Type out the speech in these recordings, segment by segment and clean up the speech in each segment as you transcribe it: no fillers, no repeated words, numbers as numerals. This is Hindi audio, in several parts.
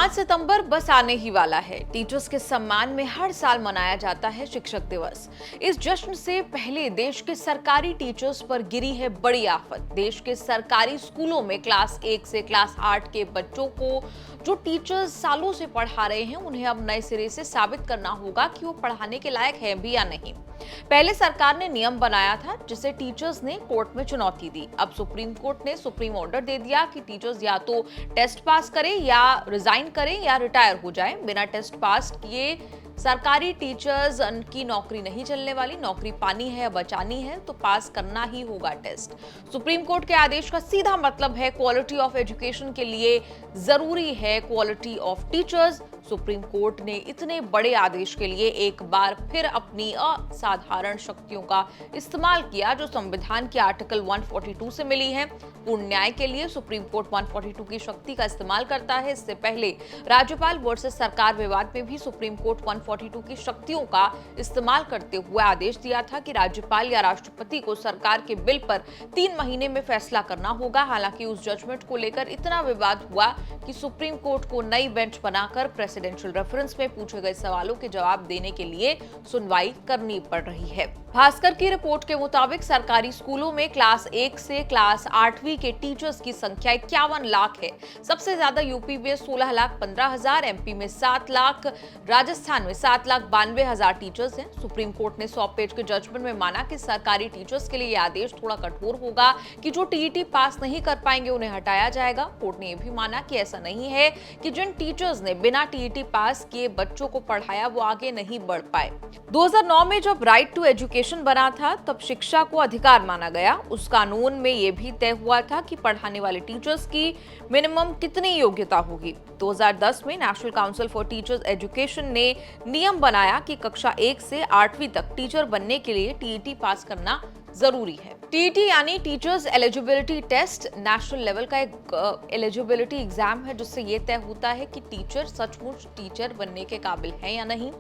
5 सितंबर बस आने ही वाला है। टीचर्स के सम्मान में हर साल मनाया जाता है शिक्षक दिवस। इस जश्न से पहले देश के सरकारी टीचर्स पर गिरी है बड़ी आफत। देश के सरकारी स्कूलों में क्लास 1 से क्लास 8 के बच्चों को जो टीचर्स सालों से पढ़ा रहे हैं, उन्हें अब नए सिरे से साबित करना होगा कि वो पढ़ाने के लायक है भी या नहीं। पहले सरकार ने नियम बनाया था जिसे टीचर्स ने कोर्ट में चुनौती दी। अब सुप्रीम कोर्ट ने सुप्रीम ऑर्डर दे दिया कि टीचर्स या तो टेस्ट पास करें या रिजाइन करें या रिटायर हो जाएं। बिना टेस्ट पास किए सरकारी टीचर्स की नौकरी नहीं चलने वाली। नौकरी पानी है, बचानी है तो पास करना ही होगा टेस्ट। सुप्रीम कोर्ट के आदेश का सीधा मतलब है क्वालिटी ऑफ एजुकेशन के लिए जरूरी है quality of teachers. Supreme court ने इतने बड़े आदेश के लिए एक बार फिर अपनी असाधारण शक्तियों का इस्तेमाल किया जो संविधान के आर्टिकल 142 से मिली है। पूर्ण न्याय के लिए सुप्रीम कोर्ट 142 की शक्ति का इस्तेमाल करता है। इससे पहले राज्यपाल वर्सेस सरकार विवाद में भी सुप्रीम कोर्ट 142 की शक्तियों का इस्तेमाल करते हुए आदेश दिया था कि राज्यपाल या राष्ट्रपति को सरकार के बिल पर 3 महीने में फैसला करना होगा। हालांकि उस जजमेंट को लेकर इतना विवाद हुआ कि सुप्रीम कोर्ट को नई बेंच बनाकर प्रेसिडेंशियल रेफरेंस में पूछे गए सवालों के जवाब देने के लिए सुनवाई करनी पड़ रही है। भास्कर की रिपोर्ट के मुताबिक सरकारी स्कूलों में क्लास 1 से क्लास 8वीं के टीचर्स की संख्या 51 लाख है। सबसे ज्यादा यूपी में 16,15,000, एमपी में 7 लाख, राजस्थान में 7,92,000 टीचर्स हैं। सुप्रीम कोर्ट ने 100 पेज के जजमेंट में माना कि सरकारी टीचर्स के लिए यह आदेश थोड़ा कठोर होगा कि जो टीईटी पास नहीं कर पाएंगे उन्हें हटाया जाएगा। कोर्ट ने यह भी माना कि ऐसा नहीं है कि जिन टीचर्स ने बिना टीईटी पास किए बच्चों को पढ़ाया वो आगे नहीं बढ़ पाए। 2009 में जब राइट टू एजुकेशन बना था तब शिक्षा को अधिकार माना गया। उस कानून में यह भी तय हुआ था कि पढ़ाने वाले टीचर्स की मिनिमम कितनी योग्यता होगी। 2010 में national council for teachers education ने नियम बनाया कि कक्षा 1 से 8वीं तक टीचर बनने के लिए टीईटी पास करना जरूरी है। टीईटी यानी teachers eligibility test national level का एक एलिजिबिलिटी एग्जाम है जिससे ये तय होता है कि टीचर सचमुच टीचर बनने के काबिल है या नहीं।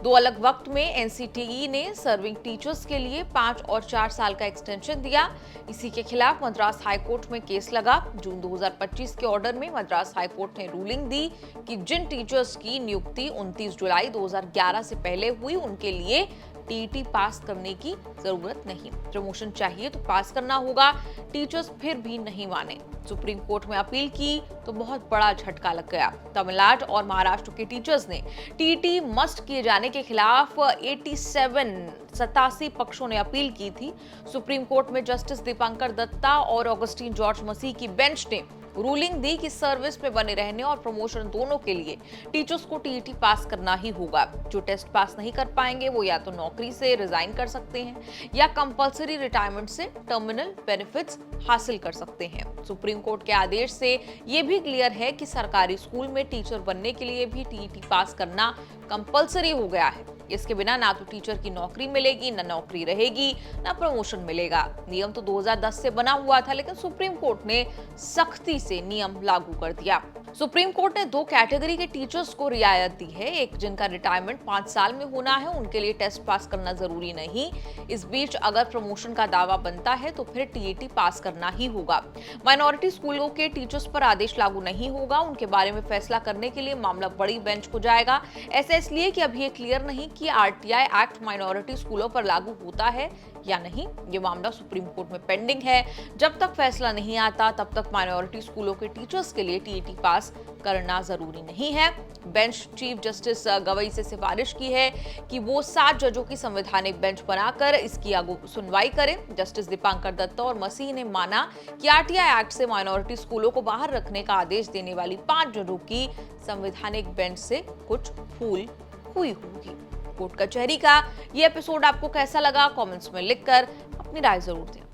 2 अलग वक्त में एनसीटीई ने सर्विंग टीचर्स के लिए 5 और 4 साल का एक्सटेंशन दिया। इसी के खिलाफ मद्रास हाईकोर्ट में केस लगा। जून 2025 के ऑर्डर में मद्रास हाईकोर्ट ने रूलिंग दी कि जिन टीचर्स की नियुक्ति 29 जुलाई 2011 से पहले हुई उनके लिए टीईटी पास करने की जरूरत नहीं। प्रमोशन चाहिए तो पास करना होगा। टीचर्स फिर भी नहीं माने। सुप्रीम कोर्ट में अपील की तो बहुत बड़ा झटका लग गया। तमिलनाडु और महाराष्ट्र के टीचर्स ने टीईटी मस्ट किए जाने के खिलाफ 87 पक्षों ने अपील की थी। सुप्रीम कोर्ट में जस्टिस दीपांकर दत्ता और ऑगस्टीन जॉर्ज मसीह की बेंच ने रूलिंग दी कि सर्विस में बने रहने और प्रमोशन दोनों के लिए टीचर्स को टीईटी पास करना ही होगा। जो टेस्ट पास नहीं कर पाएंगे वो या तो नौकरी से रिजाइन कर सकते हैं या कंपलसरी रिटायरमेंट से टर्मिनल बेनिफिट्स हासिल कर सकते हैं। सुप्रीम कोर्ट के आदेश से ये भी क्लियर है कि सरकारी स्कूल में टीचर बनने के लिए भी टीईटी पास करना कंपलसरी हो गया है। इसके बिना ना तो टीचर की नौकरी मिलेगी, ना नौकरी रहेगी, ना प्रमोशन मिलेगा। नियम तो 2010 से बना हुआ था लेकिन सुप्रीम कोर्ट ने सख्ती से नियम लागू कर दिया। सुप्रीम कोर्ट ने 2 कैटेगरी के टीचर्स को रियायत दी है। एक जिनका रिटायरमेंट 5 साल में होना है, उनके लिए टेस्ट पास करना जरूरी नहीं। इस बीच अगर प्रमोशन का दावा बनता है तो फिर टीईटी पास करना ही होगा। माइनॉरिटी स्कूलों के टीचर्स पर आदेश लागू नहीं होगा। उनके बारे में फैसला करने के लिए मामला बड़ी बेंच को जाएगा। ऐसा इसलिए कि अभी ये क्लियर नहीं कि आरटीआई एक्ट माइनॉरिटी स्कूलों पर लागू होता है या नहीं। ये मामला सुप्रीम कोर्ट में पेंडिंग है। जब तक फैसला नहीं आता तब तक माइनॉरिटी स्कूलों के टीचर्स के लिए टीईटी पास करना जरूरी नहीं है। बेंच चीफ जस्टिस गवई से सिफारिश की है कि वो 7 जजों की संवैधानिक बेंच बनाकर इसकी सुनवाई करें। जस्टिस दीपांकर दत्ता और मसीह ने माना कि आरटीआई एक्ट से माइनॉरिटी स्कूलों को बाहर रखने का आदेश देने वाली 5 जजों की संवैधानिक बेंच से कुछ भूल हुई होगी। कोर्ट कचहरी का ये एपिसोड आपको कैसा लगा कमेंट्स में लिखकर अपनी राय जरूर दें।